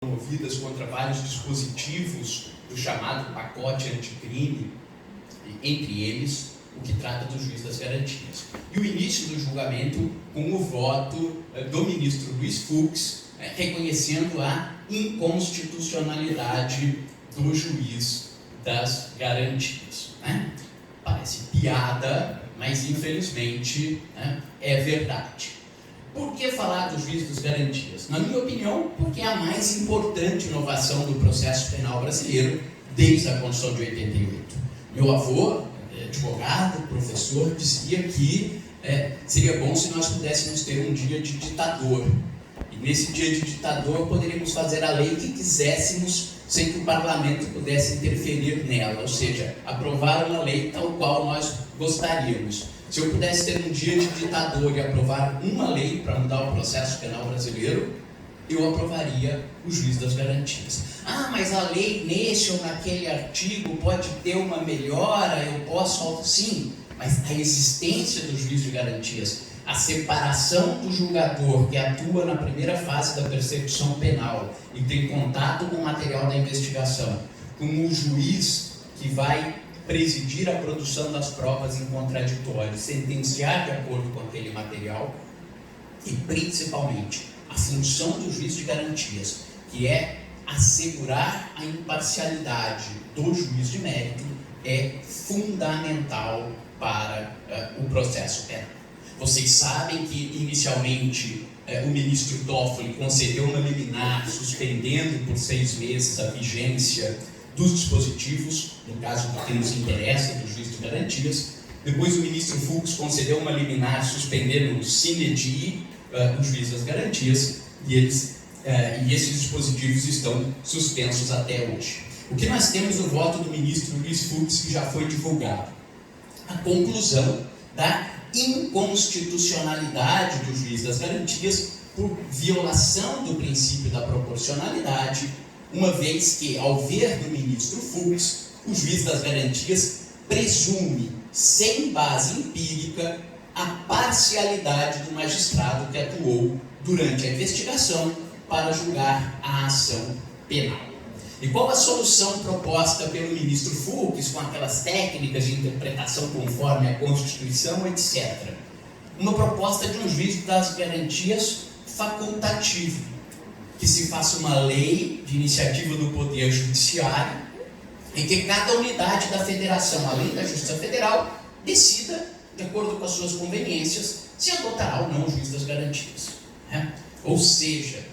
movidas contra vários dispositivos do chamado pacote anticrime, entre eles o que trata do juiz das garantias. E o início do julgamento com o voto do ministro Luiz Fux, reconhecendo a inconstitucionalidade do juiz das garantias. Parece piada, mas infelizmente é verdade. Por que falar do juiz das garantias? Na minha opinião, porque é a mais importante inovação do processo penal brasileiro desde a Constituição de 88. Meu avô, advogado, professor, dizia que seria bom se nós pudéssemos ter um dia de ditador. E nesse dia de ditador poderíamos fazer a lei que quiséssemos sem que o parlamento pudesse interferir nela, ou seja, aprovar uma lei tal qual nós gostaríamos. Se eu pudesse ter um dia de ditador e aprovar uma lei para mudar o processo penal brasileiro, eu aprovaria o juiz das garantias. Mas a lei nesse ou naquele artigo pode ter uma melhora, eu posso... Sim, mas a existência do juiz de garantias, a separação do julgador que atua na primeira fase da persecução penal e tem contato com o material da investigação, com o juiz que vai presidir a produção das provas em contraditório, sentenciar de acordo com aquele material, e principalmente a função do juiz de garantias, que é assegurar a imparcialidade do juiz de mérito, é fundamental para o processo penal. Vocês sabem que inicialmente o ministro Toffoli concedeu uma liminar suspendendo por 6 meses a vigência dos dispositivos, no caso do que nos interessa, do juiz de garantias. Depois o ministro Fux concedeu uma liminar suspendendo sine die o juiz das garantias, e esses dispositivos estão suspensos até hoje. O que nós temos no voto do ministro Luiz Fux, que já foi divulgado? A conclusão da inconstitucionalidade do juiz das garantias por violação do princípio da proporcionalidade, uma vez que, ao ver do ministro Fux, o juiz das garantias presume, sem base empírica, a parcialidade do magistrado que atuou durante a investigação para julgar a ação penal. E qual a solução proposta pelo ministro Fux, com aquelas técnicas de interpretação conforme a Constituição, etc.? Uma proposta de um juiz das garantias facultativo, que se faça uma lei de iniciativa do Poder Judiciário em que cada unidade da federação, além da Justiça Federal, decida, de acordo com as suas conveniências, se adotará ou não o juiz das garantias. Ou seja,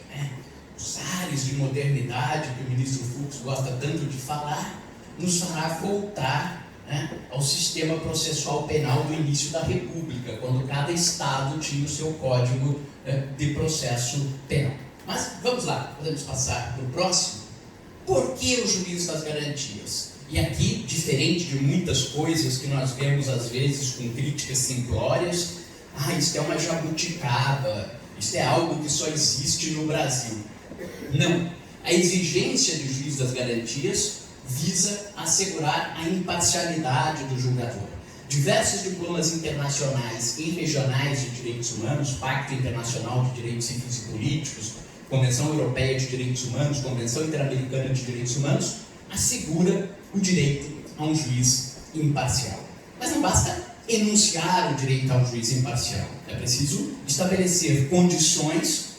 os ares de modernidade que o ministro Fux gosta tanto de falar, nos fará voltar ao sistema processual penal do início da República, quando cada estado tinha o seu código de processo penal. Mas vamos lá, podemos passar para o próximo. Por que o juiz das garantias? E aqui, diferente de muitas coisas que nós vemos às vezes com críticas simplórias, isso é uma jabuticaba, isso é algo que só existe no Brasil. Não. A exigência de juiz das garantias visa assegurar a imparcialidade do julgador. Diversos diplomas internacionais e regionais de direitos humanos, Pacto Internacional de Direitos Civis e Políticos, Convenção Europeia de Direitos Humanos, Convenção Interamericana de Direitos Humanos, assegura o direito a um juiz imparcial. Mas não basta enunciar o direito ao juiz imparcial. É preciso estabelecer condições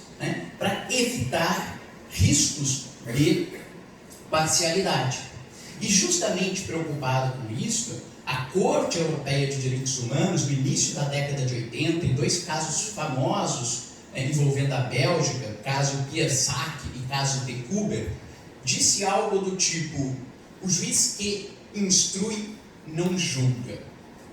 para evitar riscos de parcialidade. E justamente preocupado com isso, a Corte Europeia de Direitos Humanos, no início da década de 80, em 2 casos famosos envolvendo a Bélgica, caso Piersac e caso de Kuber, disse algo do tipo: o juiz que instrui não julga.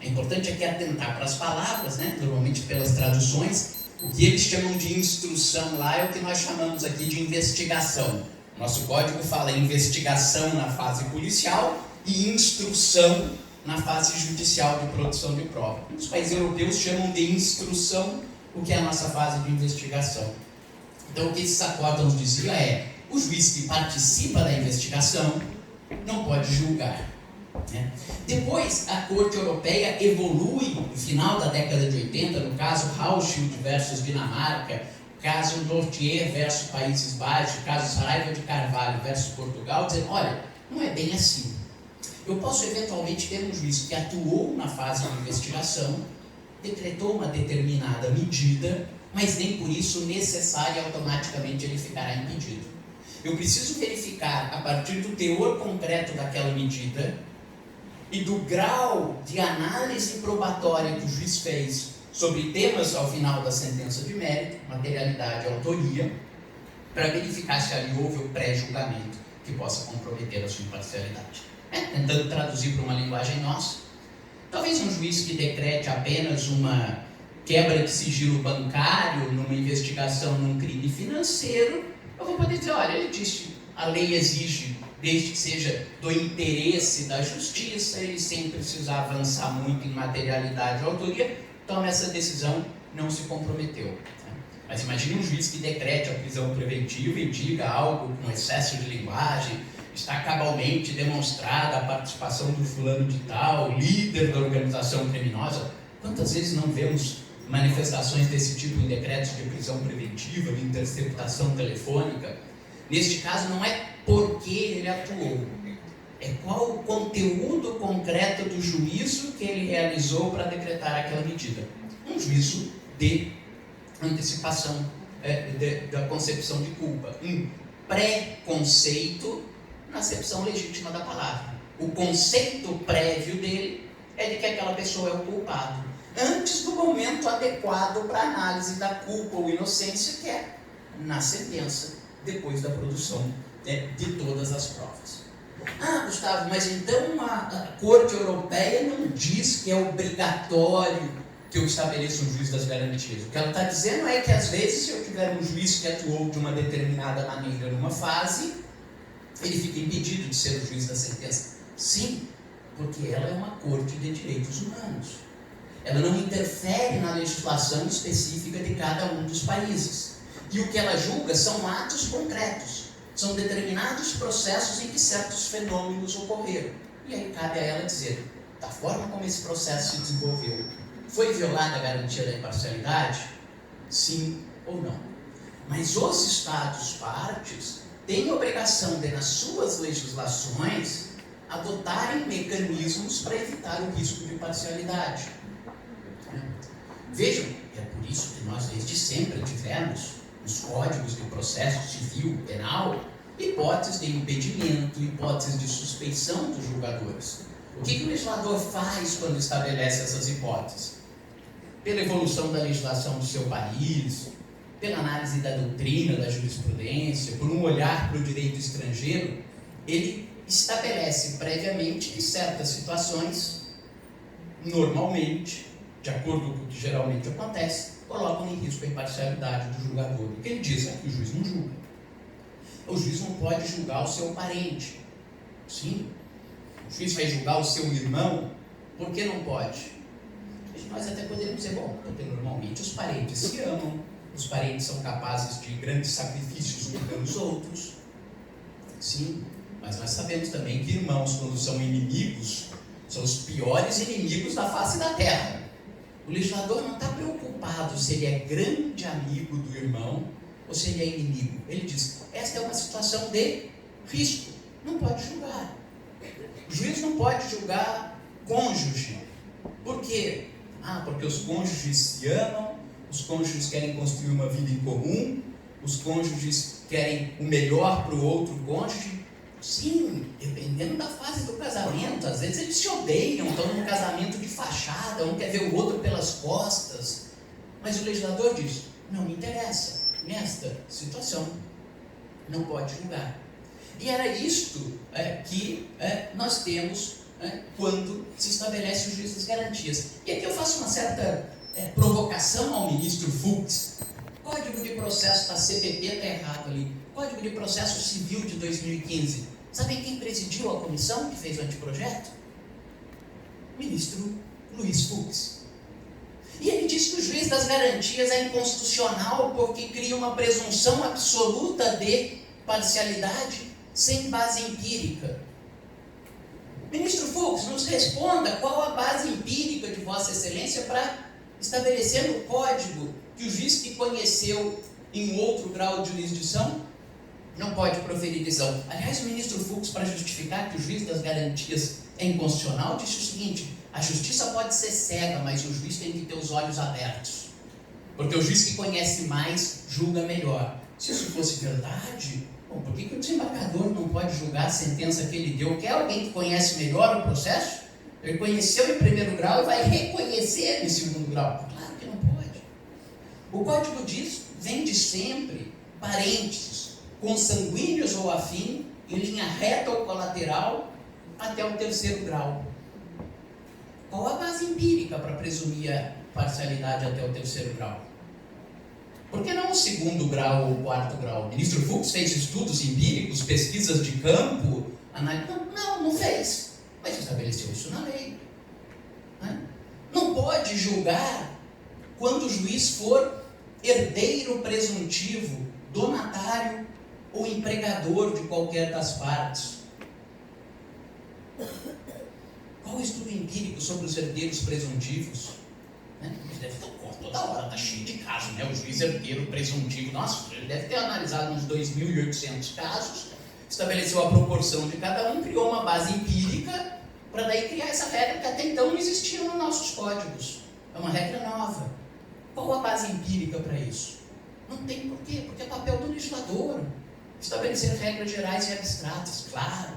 É importante aqui atentar para as palavras, normalmente pelas traduções. O que eles chamam de instrução lá é o que nós chamamos aqui de investigação. Nosso código fala em investigação na fase policial e instrução na fase judicial de produção de prova. Os países europeus chamam de instrução o que é a nossa fase de investigação. Então, o que esses acórdãos diziam é: o juiz que participa da investigação não pode julgar. Depois, a Corte Europeia evolui, no final da década de 80, no caso Hauschild versus Dinamarca, caso Nortier versus Países Baixos, caso Saraiva de Carvalho versus Portugal, dizendo, olha, não é bem assim. Eu posso eventualmente ter um juiz que atuou na fase de investigação, decretou uma determinada medida, mas nem por isso necessária automaticamente ele ficará impedido. Eu preciso verificar, a partir do teor concreto daquela medida e do grau de análise probatória que o juiz fez sobre temas ao final da sentença de mérito, materialidade e autoria, para verificar se ali houve o pré-julgamento que possa comprometer a sua imparcialidade. Tentando traduzir para uma linguagem nossa, talvez um juiz que decrete apenas uma quebra de sigilo bancário numa investigação num crime financeiro, eu vou poder dizer, olha, ele disse, a lei exige, desde que seja do interesse da justiça, ele sem precisar avançar muito em materialidade ou autoria, toma essa decisão, não se comprometeu. Mas imagine um juiz que decrete a prisão preventiva e diga algo com excesso de linguagem, está cabalmente demonstrada a participação do fulano de tal, líder da organização criminosa. Quantas vezes não vemos manifestações desse tipo em decretos de prisão preventiva, de interceptação telefônica? Neste caso, não é porque ele atuou, é qual o conteúdo concreto do juízo que ele realizou para decretar aquela medida. Um juízo de antecipação da concepção de culpa, um pré-conceito na acepção legítima da palavra. O conceito prévio dele é de que aquela pessoa é o culpado, antes do momento adequado para a análise da culpa ou inocência, que é na sentença, depois da produção de todas as provas. Ah, Gustavo, mas então a Corte Europeia não diz que é obrigatório que eu estabeleça um juiz das garantias. O que ela está dizendo é que, às vezes, se eu tiver um juiz que atuou de uma determinada maneira numa fase, ele fica impedido de ser o juiz da sentença. Sim, porque ela é uma corte de direitos humanos. Ela não interfere na legislação específica de cada um dos países. E o que ela julga são atos concretos, são determinados processos em que certos fenômenos ocorreram. E aí cabe a ela dizer, da forma como esse processo se desenvolveu, foi violada a garantia da imparcialidade? Sim ou não? Mas os Estados partes têm a obrigação de, nas suas legislações, adotarem mecanismos para evitar o risco de parcialidade. Vejam, é por isso que nós desde sempre tivemos nos códigos de processo civil, penal, hipóteses de impedimento, hipóteses de suspeição dos julgadores. O que o legislador faz quando estabelece essas hipóteses? Pela evolução da legislação do seu país, pela análise da doutrina, da jurisprudência, por um olhar para o direito estrangeiro, ele estabelece previamente que certas situações, normalmente, de acordo com o que geralmente acontece, colocam em risco a imparcialidade do julgador. O que ele diz é que o juiz não julga. O juiz não pode julgar o seu parente. Sim, o juiz vai julgar o seu irmão. Por que não pode? Nós até poderíamos dizer, bom, porque normalmente os parentes se amam, os parentes são capazes de grandes sacrifícios uns pelos outros. Sim, mas nós sabemos também que irmãos, quando são inimigos, são os piores inimigos da face da terra. O legislador não está preocupado se ele é grande amigo do irmão ou se ele é inimigo. Ele diz, esta é uma situação de risco, não pode julgar. O juiz não pode julgar cônjuge. Por quê? Porque os cônjuges se amam, os cônjuges querem construir uma vida em comum, os cônjuges querem o melhor para o outro cônjuge. Sim, dependendo da fase do casamento, às vezes eles se odeiam, estão num casamento de fachada, um quer ver o outro pelas costas. Mas o legislador diz, não me interessa, nesta situação, não pode julgar. E era isto que nós temos quando se estabelece o juiz das garantias. E aqui eu faço uma certa provocação ao ministro Fux. Código de processo da CPP está errado ali. Código de processo civil de 2015. Sabem quem presidiu a comissão que fez o anteprojeto? Ministro Luiz Fux. E ele disse que o juiz das garantias é inconstitucional porque cria uma presunção absoluta de parcialidade sem base empírica. Ministro Fux, nos responda qual a base empírica de Vossa Excelência para estabelecer no código que o juiz que conheceu em outro grau de jurisdição, não pode proferir decisão. Aliás, o ministro Fux, para justificar que o juiz das garantias é inconstitucional, disse o seguinte: a justiça pode ser cega, mas o juiz tem que ter os olhos abertos. Porque o juiz que conhece mais, julga melhor. Se isso fosse verdade, bom, por que o desembargador não pode julgar a sentença que ele deu? Quer alguém que conhece melhor o processo? Ele conheceu em primeiro grau e vai reconhecer em segundo grau. Claro que não pode. O Código diz, vem de sempre, parênteses, consanguíneos ou afim, em linha reta ou colateral, até o terceiro grau. Qual a base empírica para presumir a parcialidade até o terceiro grau? Por que não o segundo grau ou o quarto grau? O ministro Fux fez estudos empíricos, pesquisas de campo, análise... Não fez. Mas estabeleceu isso na lei. Não pode julgar quando o juiz for herdeiro presuntivo, donatário ou empregador de qualquer das partes. Qual o estudo empírico sobre os herdeiros presuntivos? Toda hora está cheio de casos, né? O juiz herdeiro presuntivo, nossa, ele deve ter analisado uns 2.800 casos, estabeleceu a proporção de cada um, criou uma base empírica para daí criar essa regra que até então não existia nos nossos códigos. É uma regra nova. Qual a base empírica para isso? Não tem por quê? Porque é papel do legislador estabelecer regras gerais e abstratas, claro,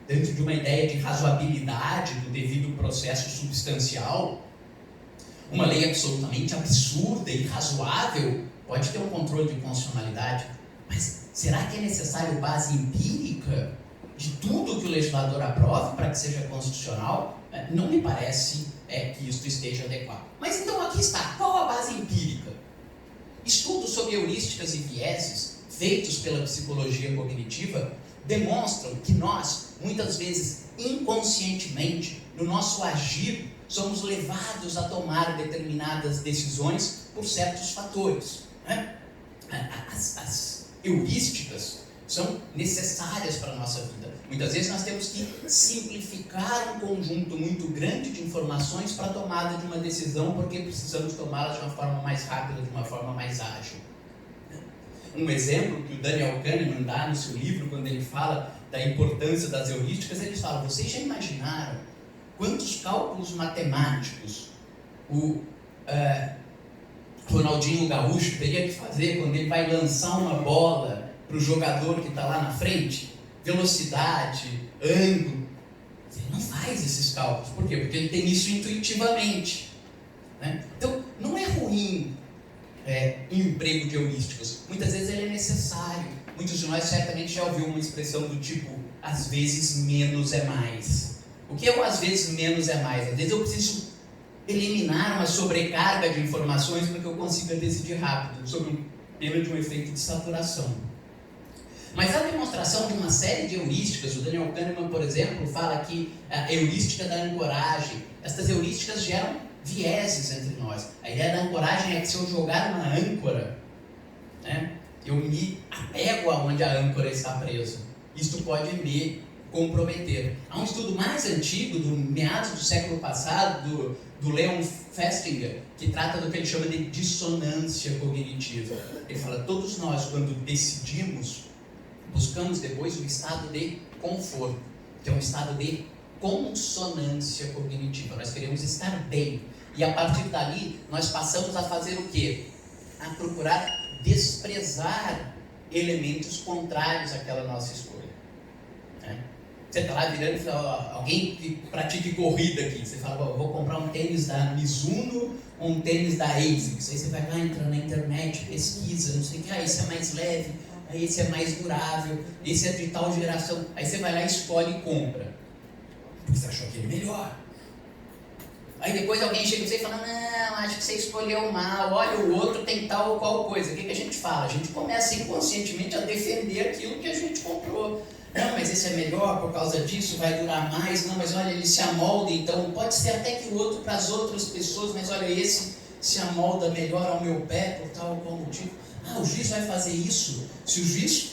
dentro de uma ideia de razoabilidade do devido processo substancial. Uma lei absolutamente absurda e irrazoável pode ter um controle de constitucionalidade, mas será que é necessário base empírica de tudo que o legislador aprove para que seja constitucional? Não me parece que isso esteja adequado. Mas então aqui está, qual a base empírica? Estudos sobre heurísticas e vieses feitos pela psicologia cognitiva demonstram que nós, muitas vezes inconscientemente, no nosso agir, somos levados a tomar determinadas decisões por certos fatores. As heurísticas são necessárias para a nossa vida. Muitas vezes nós temos que simplificar um conjunto muito grande de informações para a tomada de uma decisão, porque precisamos tomá-las de uma forma mais rápida, de uma forma mais ágil. Um exemplo que o Daniel Kahneman dá no seu livro, quando ele fala da importância das heurísticas, ele fala: vocês já imaginaram quantos cálculos matemáticos o Ronaldinho Gaúcho teria que fazer quando ele vai lançar uma bola para o jogador que está lá na frente? Velocidade, ângulo. Ele não faz esses cálculos. Por quê? Porque ele tem isso intuitivamente. Então, não é ruim emprego de heurísticas. Muitas vezes ele é necessário. Muitos de nós certamente já ouviram uma expressão do tipo: às vezes menos é mais. O que é o às vezes menos é mais? Às vezes eu preciso eliminar uma sobrecarga de informações para que eu consiga decidir rápido, sobre pena de um efeito de saturação. Mas a demonstração de uma série de heurísticas, o Daniel Kahneman, por exemplo, fala que a heurística da ancoragem, estas heurísticas geram vieses entre nós. A ideia da ancoragem é que se eu jogar uma âncora, eu me apego aonde a âncora está presa. Isto pode me comprometer. Há um estudo mais antigo, do meados do século passado, do Leon Festinger, que trata do que ele chama de dissonância cognitiva. Ele fala: todos nós, quando decidimos, buscamos depois o estado de conforto, que é um estado de consonância cognitiva. Nós queremos estar bem. E a partir dali, nós passamos a fazer o quê? A procurar desprezar elementos contrários àquela nossa escolha. Você está lá virando e fala: alguém que pratique corrida aqui. Você fala: vou comprar um tênis da Mizuno ou um tênis da ASICS. Aí você vai lá, entra na internet, pesquisa, não sei o que. Esse é mais leve, esse é mais durável, esse é de tal geração. Aí você vai lá, escolhe e compra, porque você achou aquele melhor. Aí depois alguém chega e você fala: não, acho que você escolheu mal, olha, o outro tem tal ou qual coisa. O que a gente fala? A gente começa inconscientemente a defender aquilo que a gente comprou. Não, mas esse é melhor por causa disso, vai durar mais. Não, mas olha, ele se amolda, então pode ser até que o outro para as outras pessoas, mas olha, esse se amolda melhor ao meu pé por tal ou qual motivo. O juiz vai fazer isso. Se o juiz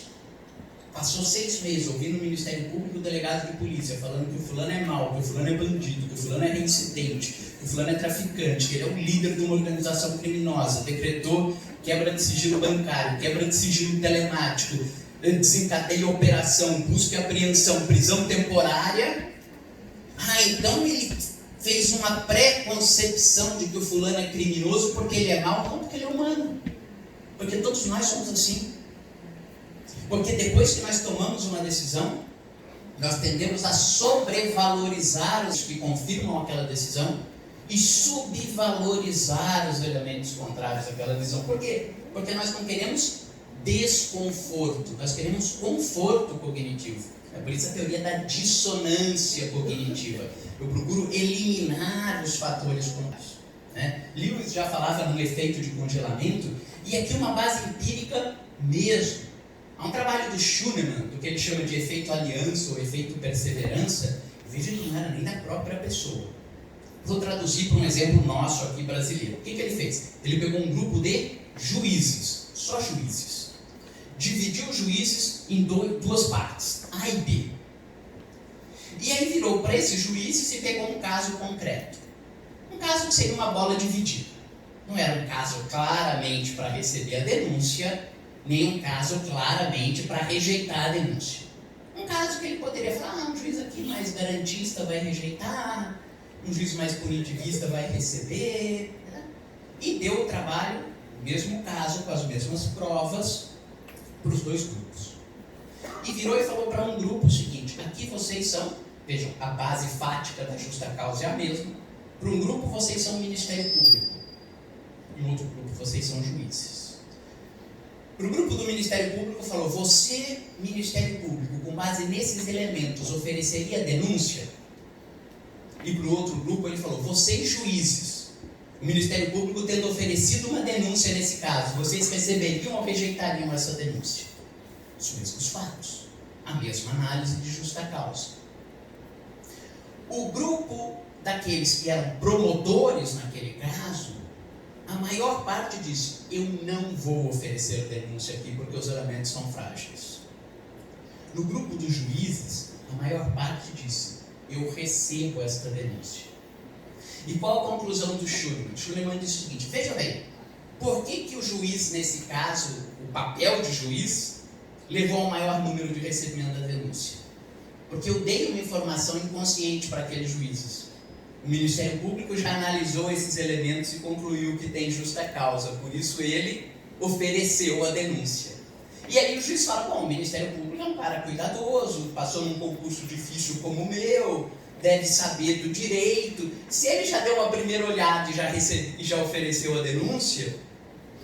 Passou 6 meses ouvindo no Ministério Público o delegado de polícia falando que o fulano é mau, que o fulano é bandido, que o fulano é reincidente, que o fulano é traficante, que ele é o líder de uma organização criminosa, decretou quebra de sigilo bancário, quebra de sigilo telemático, desencadeia operação, busca e apreensão, prisão temporária. Então ele fez uma pré-concepção de que o fulano é criminoso porque ele é mau, não porque ele é humano. Porque todos nós somos assim. Porque depois que nós tomamos uma decisão, nós tendemos a sobrevalorizar os que confirmam aquela decisão e subvalorizar os elementos contrários àquela decisão. Por quê? Porque nós não queremos desconforto, nós queremos conforto cognitivo. É por isso a teoria da dissonância cognitiva. Eu procuro eliminar os fatores contrários. Lewis já falava no efeito de congelamento, e aqui uma base empírica mesmo. Há um trabalho do Schunemann, do que ele chama de efeito aliança ou efeito perseverança. Veja que não era nem da própria pessoa. Vou traduzir para um exemplo nosso aqui brasileiro. O que ele fez? Ele pegou um grupo de juízes, só juízes. Dividiu os juízes em duas partes, A e B. E aí virou para esses juízes e pegou um caso concreto. Um caso que seria uma bola dividida. Não era um caso claramente para receber a denúncia, nem um caso claramente para rejeitar a denúncia. Um caso que ele poderia falar, um juiz aqui mais garantista vai rejeitar, um juiz mais punitivista vai receber. E deu o trabalho, o mesmo caso, com as mesmas provas, para os dois grupos. E virou e falou para um grupo o seguinte: aqui vocês são, vejam, a base fática da justa causa é a mesma. Para um grupo vocês são o Ministério Público, e outro grupo vocês são juízes. Para o grupo do Ministério Público falou: você, Ministério Público, com base nesses elementos, ofereceria denúncia? E para o outro grupo ele falou: vocês, juízes, o Ministério Público tendo oferecido uma denúncia nesse caso, vocês receberiam ou rejeitariam essa denúncia? Os mesmos fatos, a mesma análise de justa causa. O grupo daqueles que eram promotores naquele caso, a maior parte disse: eu não vou oferecer denúncia aqui porque os elementos são frágeis. No grupo dos juízes, a maior parte disse: eu recebo esta denúncia. E qual a conclusão do Schunemann? Schunemann disse o seguinte: veja bem, por que o juiz, nesse caso, o papel de juiz, levou ao maior número de recebimento da denúncia? Porque eu dei uma informação inconsciente para aqueles juízes. O Ministério Público já analisou esses elementos e concluiu que tem justa causa, por isso ele ofereceu a denúncia. E aí o juiz fala: bom, o Ministério Público é um cara cuidadoso, passou num concurso difícil como o meu, deve saber do direito. Se ele já deu uma primeira olhada e já ofereceu a denúncia,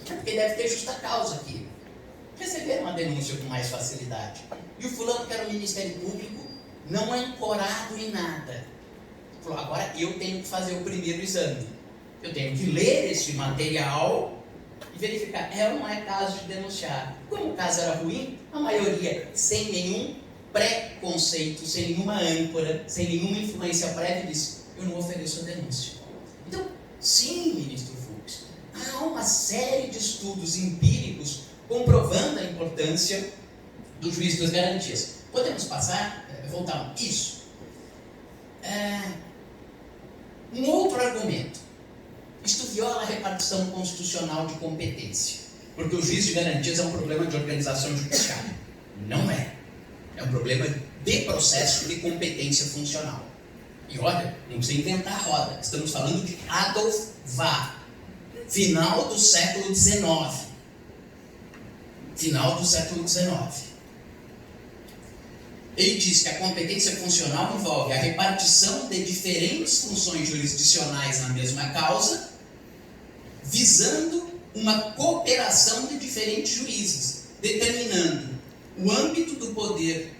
é porque deve ter justa causa aqui. Receberam a denúncia com mais facilidade. E o fulano, que era o Ministério Público, não ancorado em nada, falou: agora eu tenho que fazer o primeiro exame. Eu tenho que ler esse material e verificar, é ou não é caso de denunciar. Como o caso era ruim, a maioria, sem nenhum preconceito, sem nenhuma âncora, sem nenhuma influência prévia, disse: eu não ofereço a denúncia. Então, sim, ministro Fux, há uma série de estudos empíricos comprovando a importância do juiz das garantias. Podemos passar? Voltar. Isso. Um outro argumento: isto viola a repartição constitucional de competência, porque o juiz de garantias é um problema de organização judiciária. Não é. É um problema de processo de competência funcional. E olha, não precisa inventar a roda. Estamos falando de Adolf Vahr, final do século XIX. Final do século XIX. Ele diz que a competência funcional envolve a repartição de diferentes funções jurisdicionais na mesma causa, visando uma cooperação de diferentes juízes, determinando o âmbito do poder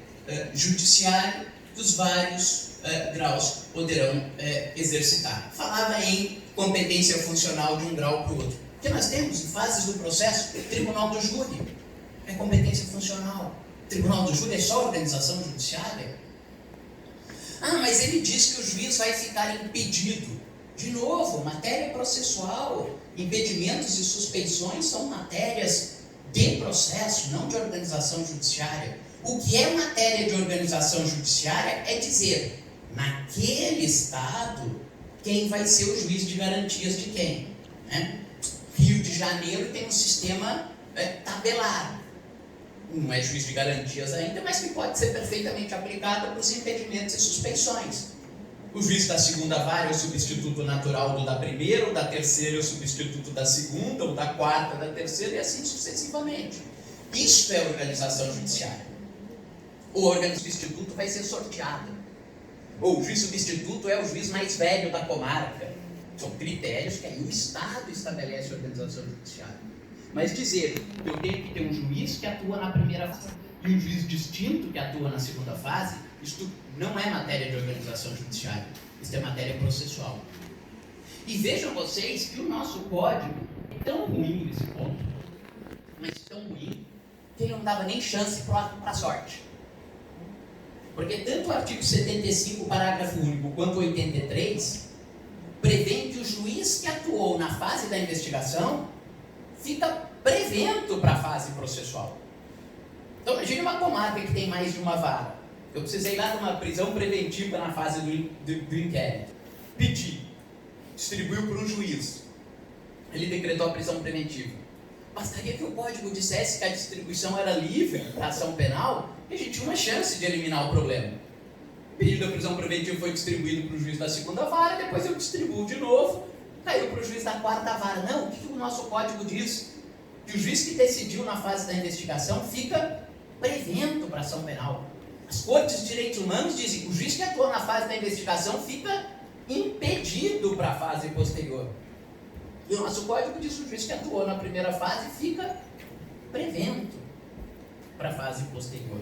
judiciário dos vários graus poderão exercitar. Falava em competência funcional de um grau para o outro. Porque nós temos, em fases do processo, tribunal do júri, é competência funcional. Tribunal do júri é só organização judiciária? Mas ele diz que o juiz vai ficar impedido. De novo, matéria processual. Impedimentos e suspeições são matérias de processo, não de organização judiciária. O que é matéria de organização judiciária é dizer, naquele estado, quem vai ser o juiz de garantias de quem, né? Rio de Janeiro tem um sistema tabelar. Não é juiz de garantias ainda, mas que pode ser perfeitamente aplicado para os impedimentos e suspeições. O juiz da segunda vara é o substituto natural do da primeira, o da terceira é o substituto da segunda, o da quarta da terceira, e assim sucessivamente. Isso é organização judiciária. O órgão substituto vai ser sorteado. Ou o juiz substituto é o juiz mais velho da comarca. São critérios que aí o Estado estabelece a organização judiciária. Mas dizer que eu tenho que ter um juiz que atua na primeira fase e um juiz distinto que atua na segunda fase, isto não é matéria de organização judiciária. Isso é matéria processual. E vejam vocês que o nosso código é tão ruim nesse ponto, mas tão ruim, que ele não dava nem chance para a sorte. Porque tanto o artigo 75, parágrafo único, quanto o 83, prevêem que o juiz que atuou na fase da investigação fica prevento para a fase processual. Então, imagine uma comarca que tem mais de uma vara. Eu precisei lá de uma prisão preventiva na fase do inquérito. Pedi, distribuiu para um juiz. Ele decretou a prisão preventiva. Bastaria que o código dissesse que a distribuição era livre para ação penal e a gente tinha uma chance de eliminar o problema. O pedido da prisão preventiva foi distribuído para o juiz da segunda vara, depois eu distribuo de novo, caiu para o juiz da quarta vara. Não, o que o nosso código diz? Que o juiz que decidiu na fase da investigação fica prevento para ação penal. As cortes de direitos humanos dizem que o juiz que atuou na fase da investigação fica impedido para a fase posterior. E o nosso código diz que o juiz que atuou na primeira fase fica prevento para a fase posterior.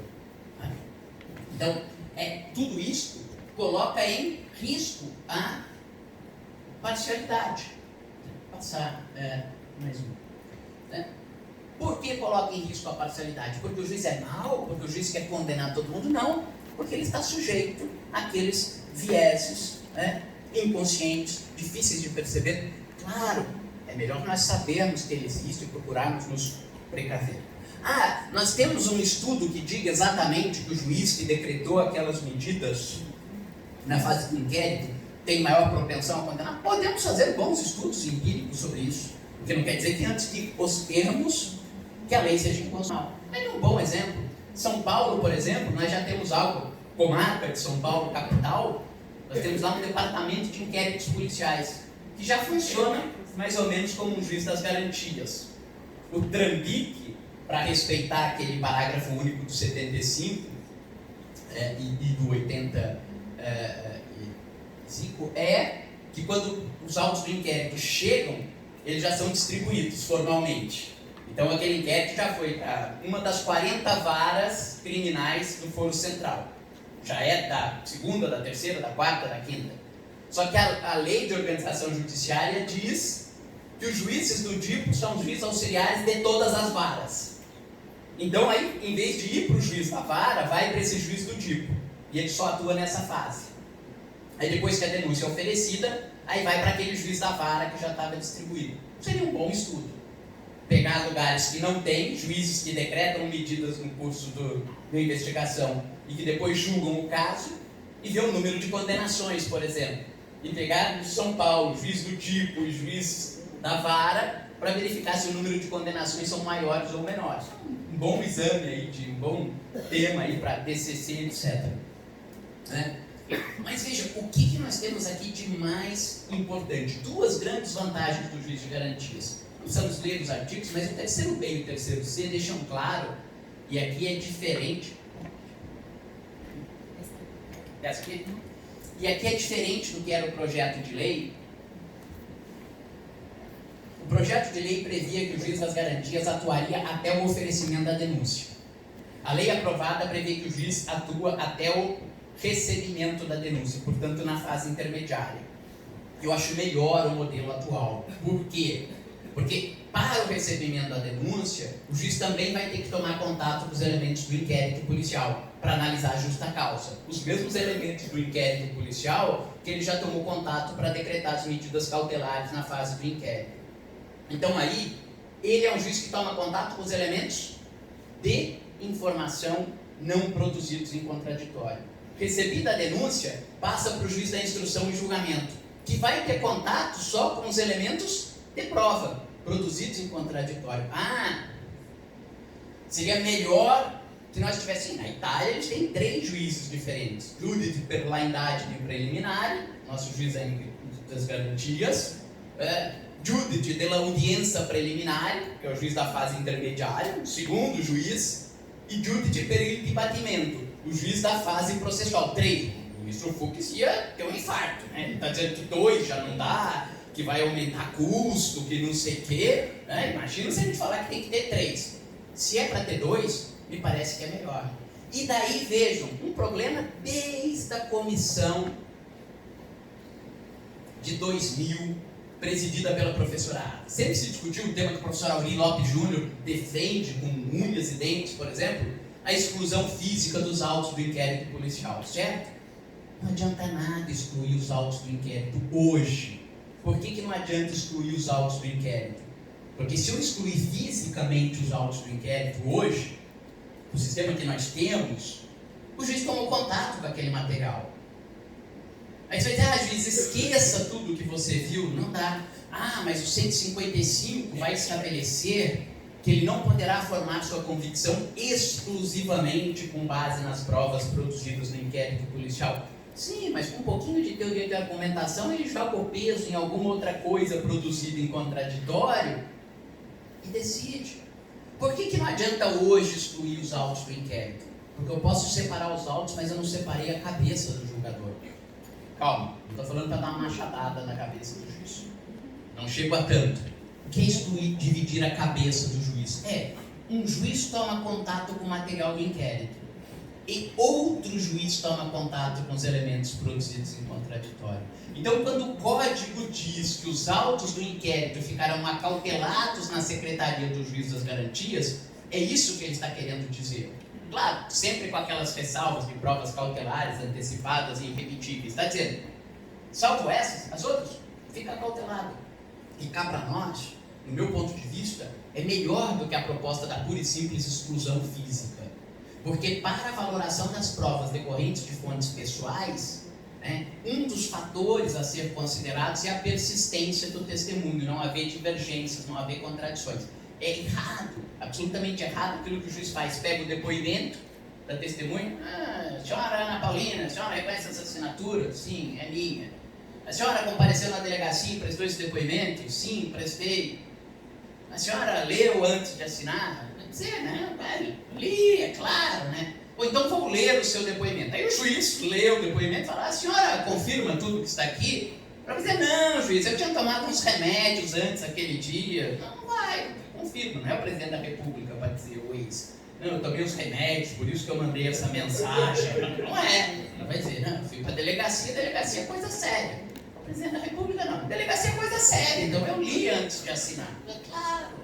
Então, tudo isso coloca em risco a parcialidade. Passar mais um. Por que coloca em risco a parcialidade? Porque o juiz é mau? Porque o juiz quer condenar todo mundo? Não, porque ele está sujeito àqueles vieses inconscientes, difíceis de perceber. Claro, é melhor nós sabermos que ele existe e procurarmos nos precaver. Nós temos um estudo que diga exatamente que o juiz que decretou aquelas medidas na fase do inquérito tem maior propensão a condenar? Podemos fazer bons estudos empíricos sobre isso, porque não quer dizer que antes que os termos que a lei seja inconstitucional. É um bom exemplo. São Paulo, por exemplo, nós já temos algo, comarca de São Paulo, capital, nós temos lá um departamento de inquéritos policiais, que já funciona mais ou menos como um juiz das garantias. O trambique, para respeitar aquele parágrafo único do 75 e do 85, é que quando os autos do inquérito chegam, eles já são distribuídos formalmente. Então aquele inquérito já foi para uma das 40 varas criminais do Foro Central. Já é da segunda, da terceira, da quarta, da quinta. Só que a lei de organização judiciária diz que os juízes do DIPO são os juízes auxiliares de todas as varas. Então aí, em vez de ir para o juiz da vara, vai para esse juiz do DIPO. E ele só atua nessa fase. Aí depois que a denúncia é oferecida, aí vai para aquele juiz da vara que já estava distribuído. Seria um bom estudo. Pegar lugares que não tem, juízes que decretam medidas no curso da investigação e que depois julgam o caso, e ver o número de condenações, por exemplo. E pegar no São Paulo, juiz do DIPO e juiz da vara, para verificar se o número de condenações são maiores ou menores. Um bom exame aí, um bom tema aí para TCC, etc. Mas veja, o que nós temos aqui de mais importante? Duas grandes vantagens do juiz de garantias. Não precisamos ler os artigos, mas o terceiro B e o terceiro C deixam claro, e aqui é diferente. E aqui é diferente do que era o projeto de lei. O projeto de lei previa que o juiz das garantias atuaria até o oferecimento da denúncia. A lei aprovada prevê que o juiz atua até o recebimento da denúncia, portanto na fase intermediária. Eu acho melhor o modelo atual. Por quê? Porque para o recebimento da denúncia, o juiz também vai ter que tomar contato com os elementos do inquérito policial para analisar a justa causa. Os mesmos elementos do inquérito policial que ele já tomou contato para decretar as medidas cautelares na fase do inquérito. Então aí, ele é um juiz que toma contato com os elementos de informação não produzidos em contraditório. Recebida a denúncia, passa para o juiz da instrução e julgamento, que vai ter contato só com os elementos de prova produzidos em contraditório. Seria melhor se nós tivéssemos, na Itália eles têm 3 juízes diferentes: giudice per la indagine preliminare, nosso juiz das garantias, giudice della udienza preliminare, que é o juiz da fase intermediária, o segundo juiz, e giudice per il dibattimento, o juiz da fase processual. 3. O ministro Fux ia ter um infarto, né? Ele está dizendo que 2 já não dá, que vai aumentar custo, que não sei o quê. Imagina se a gente falar que tem que ter 3. Se é para ter 2, me parece que é melhor. E daí, vejam, um problema desde a comissão de 2000, presidida pela professora Ada. Sempre se discutiu o tema que o professor Aurim Lopes Júnior defende com unhas e dentes, por exemplo, a exclusão física dos autos do inquérito policial, certo? Não adianta nada excluir os autos do inquérito hoje. Por que não adianta excluir os autos do inquérito? Porque se eu excluir fisicamente os autos do inquérito hoje, o sistema que nós temos, o juiz tomou contato com aquele material. Aí você vai dizer, juiz, esqueça tudo que você viu. Não dá. Mas o 155 vai estabelecer que ele não poderá formar sua convicção exclusivamente com base nas provas produzidas no inquérito policial. Sim, mas com um pouquinho de teoria de argumentação ele joga o peso em alguma outra coisa produzida em contraditório e decide. Por que não adianta hoje excluir os autos do inquérito? Porque eu posso separar os autos, mas eu não separei a cabeça do julgador. Calma, não estou falando para dar uma machadada na cabeça do juiz. Não chego a tanto. O que é excluir, dividir a cabeça do juiz? Um juiz toma contato com o material do inquérito e outro juiz toma contato com os elementos produzidos em contraditório. Então, quando o código diz que os autos do inquérito ficarão acautelados na secretaria do juiz das garantias, é isso que ele está querendo dizer. Claro, sempre com aquelas ressalvas de provas cautelares, antecipadas e irrepetíveis. Está dizendo, salvo essas, as outras, fica acautelado. E cá para nós, no meu ponto de vista, é melhor do que a proposta da pura e simples exclusão física. Porque para a valoração das provas decorrentes de fontes pessoais, um dos fatores a ser considerados é a persistência do testemunho, não haver divergências, não haver contradições. É errado, absolutamente errado aquilo que o juiz faz. Pega o depoimento da testemunha. Senhora Ana Paulina, a senhora reconhece essa assinatura? Sim, é minha. A senhora compareceu na delegacia e prestou esse depoimento? Sim, prestei. A senhora leu antes de assinar? Quer dizer, li, é claro, Ou então vou ler o seu depoimento. Aí o juiz lê o depoimento e fala, a senhora confirma tudo que está aqui? Para dizer, não, juiz, eu tinha tomado uns remédios antes aquele dia. Não vai, confirma, não é o presidente da República para dizer o ex. Não, eu tomei os remédios, por isso que eu mandei essa mensagem. Não é. Ela vai dizer, não, eu fui para a delegacia é coisa séria. O presidente da República não. Delegacia é coisa séria, então eu li antes de assinar. É claro.